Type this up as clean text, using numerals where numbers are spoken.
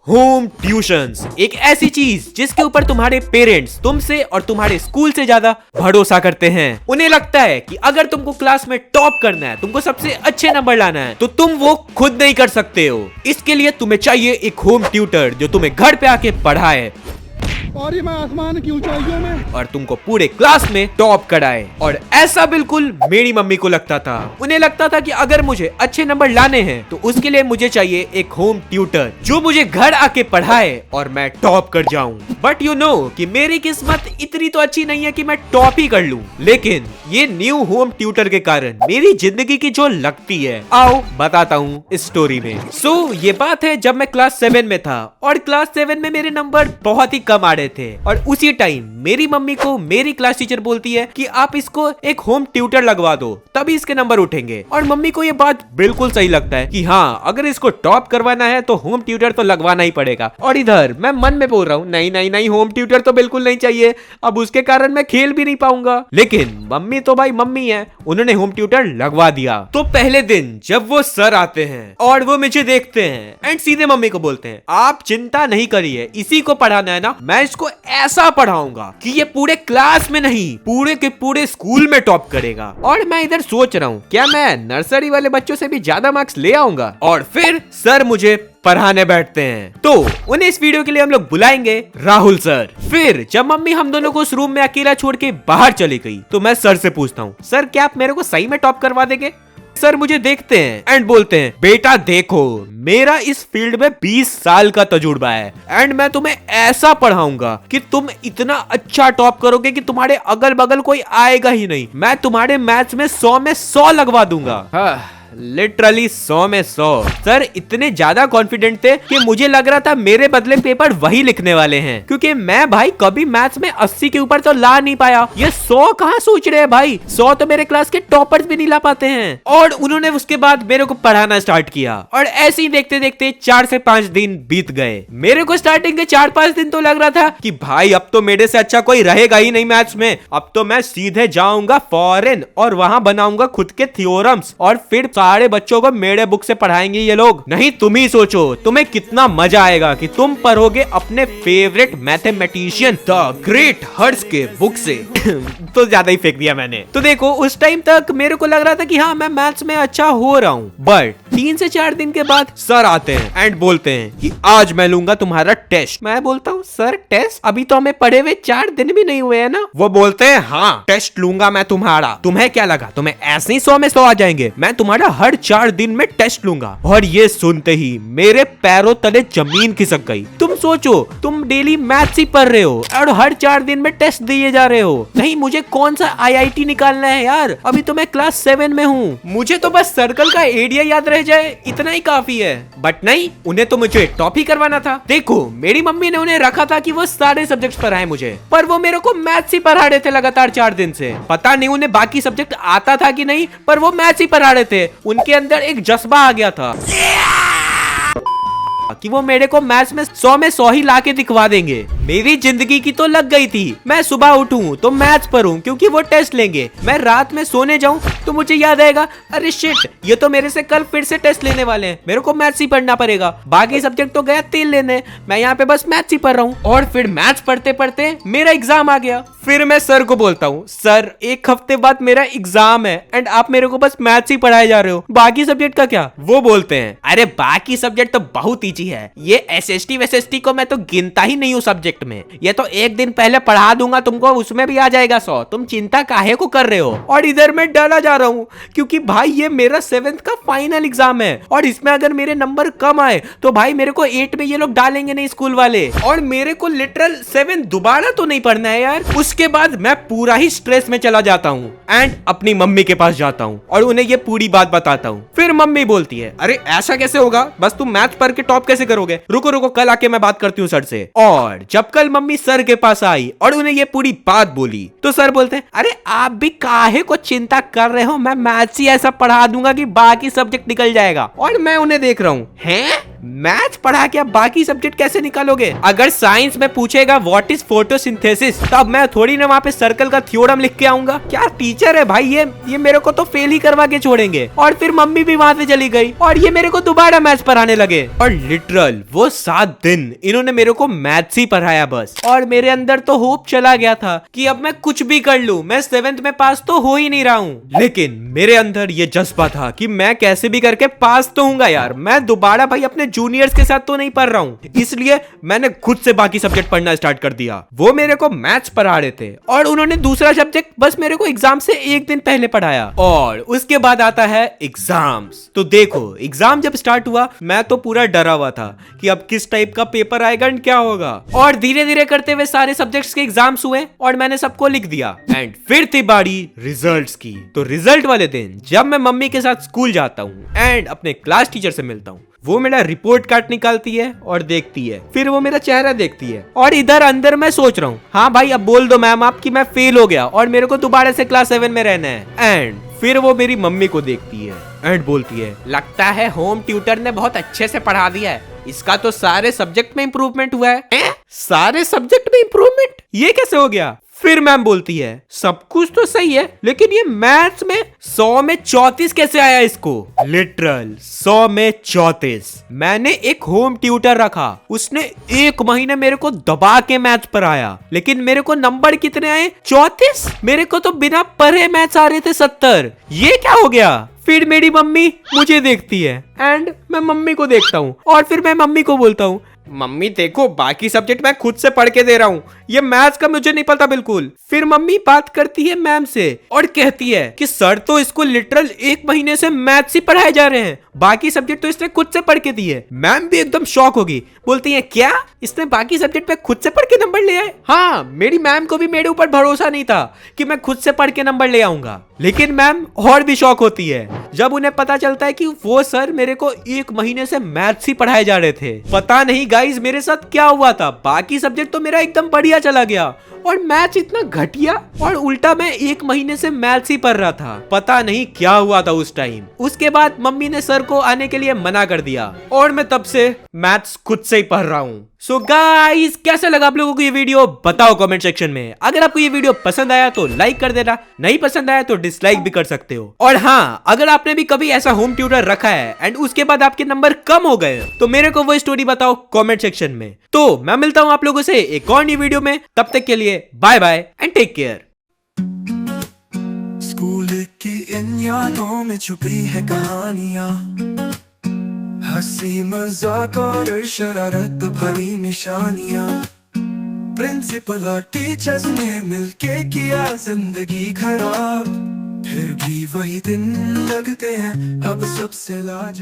Home tuitions एक ऐसी चीज जिसके ऊपर तुम्हारे पेरेंट्स तुमसे और तुम्हारे स्कूल से ज्यादा भरोसा करते हैं। उन्हें लगता है कि अगर तुमको क्लास में टॉप करना है, तुमको सबसे अच्छे नंबर लाना है, तो तुम वो खुद नहीं कर सकते हो। इसके लिए तुम्हें चाहिए एक होम ट्यूटर जो तुम्हें घर पे आके पढ़ाए और ये मैं आसमान की ऊंचाइयों में और तुमको पूरे क्लास में टॉप कराए। और ऐसा बिल्कुल मेरी मम्मी को लगता था। उन्हें लगता था कि अगर मुझे अच्छे नंबर लाने हैं तो उसके लिए मुझे चाहिए एक होम ट्यूटर जो मुझे घर आके पढ़ाए और मैं टॉप कर जाऊं। बट यू नो कि मेरी किस्मत इतनी तो अच्छी नहीं है कि मैं टॉप ही कर लूं। लेकिन ये न्यू होम ट्यूटर के कारण मेरी जिंदगी की जो लगती है, आओ बताता हूँ इस स्टोरी में। सो ये बात है जब मैं क्लास 7 में था और क्लास 7 में मेरे नंबर बहुत ही कम आ रहे थे और उसी टाइम मेरी मम्मी को मेरी क्लास टीचर बोलती है कि आप इसको एक होम ट्यूटर लगवा दो तभी इसके नंबर उठेंगे। और मम्मी को ये बात बिल्कुल सही लगता है कि हाँ, अगर इसको टॉप करवाना है तो होम ट्यूटर तो लगवाना ही पड़ेगा। और इधर मैं मन में बोल रहा हूँ नहीं नहीं नहीं, होम ट्यूटर तो बिल्कुल नहीं चाहिए, अब उसके कारण मैं खेल भी नहीं पाऊंगा। लेकिन मम्मी तो भाई मम्मी है, उन्होंने होम ट्यूटर लगवा दिया। तो पहले दिन जब वो सर आते हैं और वो मुझे देखते हैं एंड सीधे मम्मी को बोलते हैं आप चिंता नहीं करिए, इसी को पढ़ाना है ना, मैं इसको ऐसा पढ़ाऊंगा कि ये पूरे क्लास में नहीं पूरे के पूरे स्कूल में टॉप करेगा। और मैं इधर सोच रहा हूँ क्या मैं नर्सरी वाले बच्चों से भी ज्यादा मार्क्स ले आऊंगा। और फिर सर मुझे पढ़ाने बैठते हैं। तो उन्हें इस वीडियो के लिए हम लोग बुलाएंगे राहुल सर। फिर जब मम्मी हम दोनों को उस रूम में अकेला छोड़ के बाहर चली गई तो मैं सर से पूछता हूँ सर क्या आप मेरे को सही में टॉप करवा देंगे। सर मुझे देखते हैं एंड बोलते हैं बेटा देखो, मेरा इस फील्ड में 20 साल का तजुर्बा है एंड मैं तुम्हें ऐसा पढ़ाऊंगा कि तुम इतना अच्छा टॉप करोगे कि तुम्हारे अगल बगल कोई आएगा ही नहीं। मैं तुम्हारे मैथ्स में 100 में 100 लगवा दूंगा। लिटरली 100 में 100। सर इतने ज्यादा कॉन्फिडेंट थे कि मुझे लग रहा था मेरे बदले पेपर वही लिखने वाले हैं, क्योंकि मैं भाई कभी मैथ्स में 80 के ऊपर तो ला नहीं पाया। ये 100 कहाँ सोच रहे हैं भाई, 100 तो मेरे क्लास के टॉपर्स भी नहीं ला पाते हैं। और उन्होंने उसके बाद मेरे को पढ़ाना स्टार्ट किया और ऐसे ही देखते देखते 4 से 5 दिन बीत गए। मेरे को स्टार्टिंग के 4-5 दिन तो लग रहा था कि भाई अब तो मेरे से अच्छा कोई रहेगा ही नहीं मैथ्स में, अब तो मैं सीधे जाऊंगा फॉरेन और वहां बनाऊंगा खुद के थ्योरम्स और फिर सारे बच्चों को मेरे बुक से पढ़ाएंगे ये लोग। नहीं तुम ही सोचो तुम्हें कितना मजा आएगा कि तुम पढ़ोगे अपने favourite mathematician the great hertz के बुक से। तो ज्यादा ही फेंक दिया मैंने। तो देखो उस टाइम तक मेरे को लग रहा था कि हाँ मैं मैथ्स में अच्छा हो रहा हूँ। बट 3 से 4 दिन के बाद सर आते हैं एंड बोलते हैं कि आज मैं लूंगा तुम्हारा टेस्ट। मैं बोलता हूँ सर टेस्ट, अभी तो हमें पढ़े हुए 4 दिन भी नहीं हुए है ना। वो बोलते हैं हाँ टेस्ट लूंगा मैं तुम्हारा, तुम्हें क्या लगा तुम्हें ऐसे ही 100 में 100 आ जाएंगे, मैं तुम्हारा हर 4 दिन में टेस्ट लूंगा। और ये सुनते ही मेरे पैरों तले जमीन खिसक गई। तुम सोचो तुम डेली मैथ्स ही पढ़ रहे हो और हर 4 दिन में टेस्ट दिए जा रहे हो। नहीं मुझे कौन सा IIT निकालना है यार, अभी तो मैं क्लास 7 में हूँ, मुझे तो बस सर्कल का एरिया याद रह जाए इतना ही काफी है। बट नहीं, उन्हें तो मुझे टॉप ही करवाना था। देखो मेरी मम्मी ने उन्हें रखा था कि वो सारे सब्जेक्ट पढ़ाए मुझे, पर वो मेरे को मैथ्स ही पढ़ा रहे थे लगातार 4 दिन से। पता नहीं उन्हें बाकी सब्जेक्ट आता था कि नहीं, पर वो मैथ्स ही पढ़ा रहे थे। उनके अंदर एक जज्बा आ गया था कि वो मेरे को मैथ्स में 100 में 100 ही लाके दिखवा देंगे। मेरी जिंदगी की तो लग गई थी, मैं सुबह उठूं तो मैथ्स पढूं क्योंकि वो टेस्ट लेंगे, मैं रात में सोने जाऊं तो मुझे याद आएगा अरे शिट ये तो मेरे से कल फिर से टेस्ट लेने वाले हैं, मेरे को मैथ्स ही पढ़ना पड़ेगा। बाकी सब्जेक्ट तो गया तेल लेने, मैं यहाँ पे बस मैथ्स ही पढ़ रहा हूँ। और फिर मैथ्स पढ़ते पढ़ते मेरा एग्जाम आ गया। फिर मैं सर को बोलता हूँ सर 1 हफ्ते बाद मेरा एग्जाम है एंड आप मेरे को बस मैथ्स ही पढ़ाए जा रहे हो, बाकी सब्जेक्ट का क्या। वो बोलते हैं अरे बाकी सब्जेक्ट तो बहुत ईजी है, ये SST वेसेस्टी को मैं तो गिनता ही नहीं हूँ सब्जेक्ट में, ये तो 1 दिन पहले पढ़ा दूंगा तुमको, उसमें भी आ जाएगा 100, तुम चिंता काहे को कर रहे हो। और इधर मैं डरा जा रहा हूँ क्योंकि भाई ये मेरा 7th का फाइनल एग्जाम है और इसमें अगर मेरे नंबर कम आए तो भाई मेरे को 8 में ये लोग डालेंगे नहीं स्कूल वाले, और मेरे को लिटरल 7 दोबारा तो नहीं पढ़ना है यार। उसके बाद मैं पूरा ही स्ट्रेस में चला जाता हूँ एंड अपनी मम्मी के पास जाता हूँ और उन्हें ये पूरी बात बताता हूँ। फिर मम्मी बोलती है अरे ऐसा कैसे होगा, बस तुम मैथ्स पढ़ के टॉप कैसे करोगे, रुको रुको कल आके मैं बात करती हूँ सर से। और जब कल मम्मी सर के पास आई और उन्हें ये पूरी बात बोली तो सर बोलते हैं अरे आप भी काहे को चिंता कर रहे हो, मैं मैथ्स ही ऐसा पढ़ा दूंगा कि बाकी सब्जेक्ट निकल जाएगा। और मैं उन्हें देख रहा हूँ हैं मैथ पढ़ा के अब बाकी सब्जेक्ट कैसे निकालोगे? अगर साइंस में पूछेगा व्हाट इज फोटोसिंथेसिस, तब मैं थोड़ी ना वहाँ पे सर्कल का थ्योरम लिख के आऊंगा। क्या टीचर है भाई ये मेरे को तो फेल ही करवा के छोड़ेंगे। और फिर मम्मी भी वहाँ से चली गई और ये मेरे को दोबारा मैथ्स पढ़ाने लगे। और लिटरल वो 7 दिन इन्होंने मेरे को मैथ्स ही पढ़ाया बस। और मेरे अंदर तो होप चला गया था कि अब मैं कुछ भी कर लूं, मैं 7th में पास तो हो ही नहीं रहा हूँ। लेकिन मेरे अंदर ये जज्बा था कि मैं कैसे भी करके पास तो हूँगा यार। मैं दोबारा भाई अपने जूनियर्स के साथ तो नहीं पढ़ रहा हूँ, इसलिए मैंने खुद से बाकी सब्जेक्ट पढ़ना स्टार्ट कर दिया। वो मेरे को मैथ्स पढ़ा रहे थे और उन्होंने दूसरा सब्जेक्ट बस मेरे को एग्जाम से 1 दिन पहले पढ़ाया। और उसके बाद आता है एग्जाम्स। तो देखो, एग्जाम जब स्टार्ट हुआ मैं तो पूरा डरा हुआ था कि अब किस टाइप का पेपर आएगा एंड क्या होगा। और धीरे धीरे करते हुए सारे सब्जेक्ट्स के एग्जाम्स हुए और मैंने सबको लिख दिया। एंड फिर थी बारी रिजल्ट्स की। तो रिजल्ट वाले दिन जब मैं मम्मी के साथ स्कूल जाता हूँ एंड अपने क्लास टीचर से मिलता हूँ, वो मेरा रिपोर्ट कार्ड निकालती है और देखती है, फिर वो मेरा चेहरा देखती है। और इधर अंदर मैं सोच रहा हूँ, हाँ भाई अब बोल दो मैम आप कि मैं फेल हो गया और मेरे को दोबारा से क्लास 7 में रहना है। एंड फिर वो मेरी मम्मी को देखती है एंड बोलती है, लगता है होम ट्यूटर ने बहुत अच्छे से पढ़ा दिया है, इसका तो सारे सब्जेक्ट में इंप्रूवमेंट हुआ है। सारे सब्जेक्ट में इंप्रूवमेंट? ये कैसे हो गया? फिर मैम बोलती है, सब कुछ तो सही है लेकिन ये मैथ्स में 100 में 34 कैसे आया इसको? लिटरल 100 में 34। मैंने एक होम ट्यूटर रखा, उसने 1 महीने मेरे को दबा के मैथ्स पढ़ाया, लेकिन मेरे को नंबर कितने आए? 34। मेरे को तो बिना पढ़े मैथ्स आ रहे थे 70। ये क्या हो गया? फिर मेरी मम्मी मुझे देखती है एंड मैं मम्मी को देखता हूँ और फिर मैं मम्मी को बोलता हूँ, मम्मी देखो बाकी सब्जेक्ट मैं खुद से पढ़ के दे रहा हूँ, ये मैथ्स का मुझे नहीं पता बिल्कुल। फिर मम्मी बात करती है मैम से और कहती है कि सर तो इसको लिटरल 1 महीने से मैथ्स ही पढ़ाए जा रहे हैं, बाकी सब्जेक्ट तो इसने खुद से पढ़ के दिए। मैम भी एकदम शॉक होगी, बोलती है क्या इसने बाकी सब्जेक्ट पे खुद से पढ़ के नंबर ले आए? हाँ, मेरी मैम को भी मेरे ऊपर भरोसा नहीं था कि मैं खुद से पढ़ के नंबर ले आऊंगा। लेकिन मैम और भी शॉक होती है जब उन्हें पता चलता है कि वो सर मेरे को 1 महीने से मैथ्स ही पढ़ाए जा रहे थे। पता नहीं गाइस मेरे साथ क्या हुआ था, बाकी सब्जेक्ट तो मेरा एकदम बढ़िया चला गया और मैथ्स इतना घटिया, और उल्टा मैं 1 महीने से मैथ्स ही पढ़ रहा था। पता नहीं क्या हुआ था उस टाइम। उसके बाद मम्मी ने सर को आने के लिए मना कर दिया और मैं तब से मैथ्स खुद से ही पढ़ रहा हूँ। सो गाइस, कैसा लगा आप लोगों को ये वीडियो बताओ कमेंट सेक्शन में। अगर आपको ये वीडियो पसंद आया तो लाइक कर देना, नहीं पसंद आया तो डिसलाइक भी कर सकते हो। और हाँ, अगर आपने भी कभी ऐसा होम ट्यूटर रखा है एंड उसके बाद आपके नंबर कम हो गए तो मेरे को वो स्टोरी बताओ कमेंट सेक्शन में। तो मैं मिलता हूँ आप लोगों से एक और नई वीडियो में, तब तक के लिए bye bye and take care. School की इन यादों में छुपी है कहानियाँ, हंसी मजाक और शरारत भरी निशानियाँ। प्रिंसिपल और टीचर्स ने मिलके किया जिंदगी खराब, फिर भी वही दिन लगते हैं अब सबसे लाजवाब।